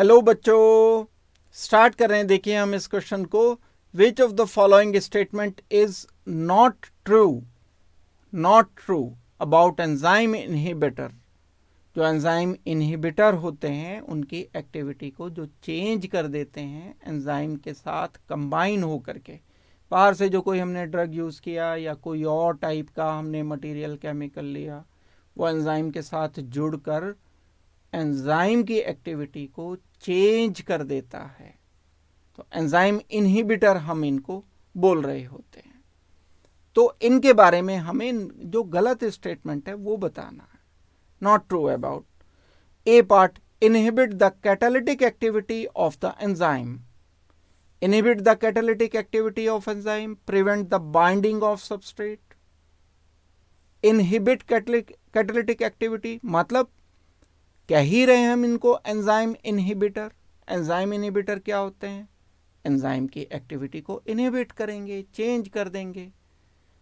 Hello बच्चों, start कर रहे हैं। देखिए हम इस क्वेश्चन को, which of the following statement is not true about enzyme inhibitor. जो एंजाइम इनहिबिटर होते हैं उनकी एक्टिविटी को जो चेंज कर देते हैं एंजाइम के साथ कंबाइन हो करके, बाहर से जो कोई हमने ड्रग यूज़ किया या कोई और टाइप का हमने मटेरियल केमिकल लिया, वो एंजाइम के साथ जुड़कर एंजाइम की एक्टिविटी को चेंज कर देता है, तो एंजाइम इनहिबिटर हम इनको बोल रहे होते हैं। तो इनके बारे में हमें जो गलत स्टेटमेंट है वो बताना है। Not true about A part, inhibit the catalytic activity of the enzyme. Inhibit the catalytic activity of enzyme, prevent the binding of substrate. Inhibit catalytic activity मतलब कह ही रहे हैं हम इनको एंजाइम इनहिबिटर। एंजाइम इनहिबिटर क्या होते हैं? एंजाइम की एक्टिविटी को इनहिबिट करेंगे, चेंज कर देंगे।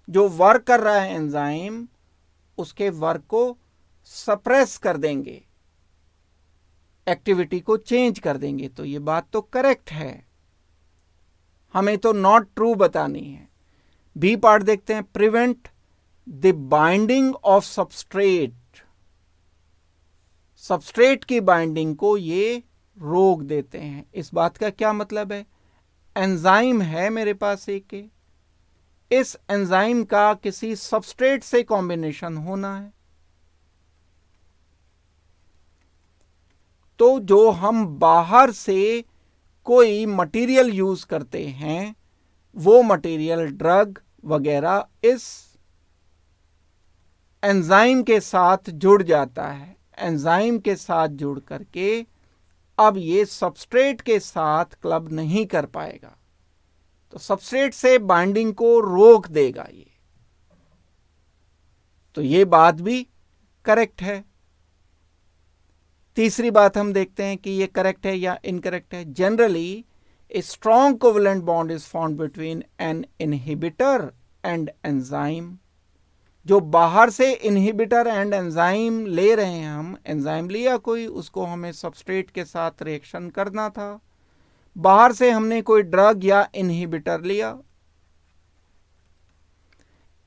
जो वर्क कर रहा है एंजाइम, उसके वर्क को सप्रेस कर देंगे, एक्टिविटी को चेंज कर देंगे। तो ये बात तो करेक्ट है, हमें तो नॉट ट्रू बतानी है। बी पार्ट देखते हैं, prevent the binding of substrate. Substrate की बाइंडिंग को ये रोक देते हैं। इस बात का क्या मतलब है? एंजाइम है मेरे पास एक, इस एंजाइम का किसी सबस्ट्रेट से कॉम्बिनेशन होना है, तो जो हम बाहर से कोई मटेरियल यूज करते हैं, वो मटेरियल ड्रग वगैरह इस एंजाइम के साथ जुड़ जाता है। एंजाइम के साथ जुड़ करके अब ये सबस्ट्रेट के साथ क्लब नहीं कर पाएगा, तो सबस्ट्रेट से बाइंडिंग को रोक देगा ये। तो ये बात भी करेक्ट है। तीसरी बात हम देखते हैं कि ये करेक्ट है या इनकरेक्ट है। Generally a strong covalent bond is found between an inhibitor and enzyme. जो बाहर से इनहिबिटर एंड एंजाइम ले रहे हैं, हम एंजाइम लिया कोई, उसको हमें सबस्ट्रेट के साथ रिएक्शन करना था, बाहर से हमने कोई ड्रग या इनहिबिटर लिया,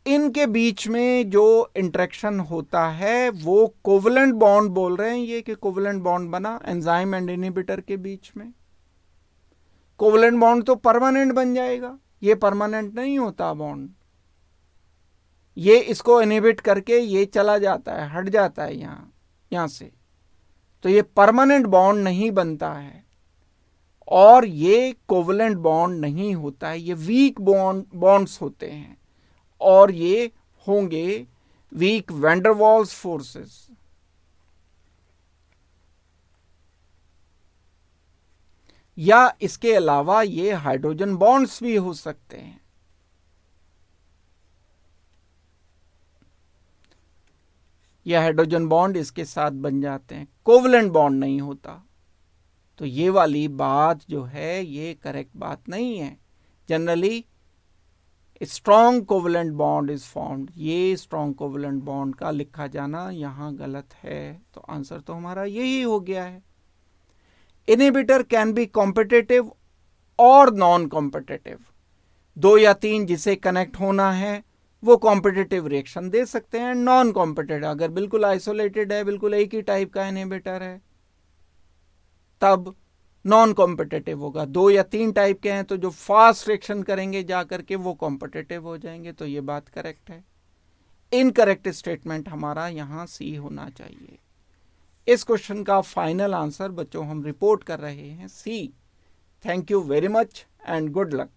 इनके बीच में जो इंटरेक्शन होता है वो कोवेलेंट बॉन्ड बोल रहे हैं ये, कि कोवेलेंट बॉन्ड बना एंजाइम एंड इनहिबिटर के बीच में। कोवेलेंट बॉन्ड तो परमानेंट बन जाएगा, ये परमानेंट नहीं होता बॉन्ड, ये इसको इनहिबिट करके ये चला जाता है, हट जाता है यहां से, तो ये परमानेंट बॉन्ड नहीं बनता है और ये कोवेलेंट बॉन्ड नहीं होता है, ये वीक बॉन्ड्स होते हैं और ये होंगे weak van der Waals forces. या इसके अलावा ये हाइड्रोजन बॉन्ड्स भी हो सकते हैं। ये हाइड्रोजन बॉन्ड इसके साथ बन जाते हैं, कोवेलेंट बॉन्ड नहीं होता। तो ये वाली बात जो है ये करेक्ट बात नहीं है। Generally strong covalent bond is formed, ये स्ट्रॉन्ग कोवेलेंट बॉन्ड का लिखा जाना यहां गलत है। तो आंसर तो हमारा यही हो गया है। इनहिबिटर कैन बी कॉम्पिटिटिव और नॉन कॉम्पिटिटिव। 2 या 3 जिसे कनेक्ट होना है वो कॉम्पिटिटिव रिएक्शन दे सकते हैं। नॉन कॉम्पिटिटिव अगर बिल्कुल आइसोलेटेड है, बिल्कुल एक ही टाइप का इनहिबिटर है, तब नॉन कॉम्पिटिटिव होगा। 2 या 3 टाइप के हैं तो जो फास्ट रिएक्शन करेंगे जाकर के वो कॉम्पिटिटिव हो जाएंगे। तो ये बात करेक्ट है। इनकरेक्ट स्टेटमेंट हमारा यहां सी होना चाहिए। इस क्वेश्चन का फाइनल आंसर बच्चों हम रिपोर्ट कर रहे हैं सी। Thank you very much and good luck.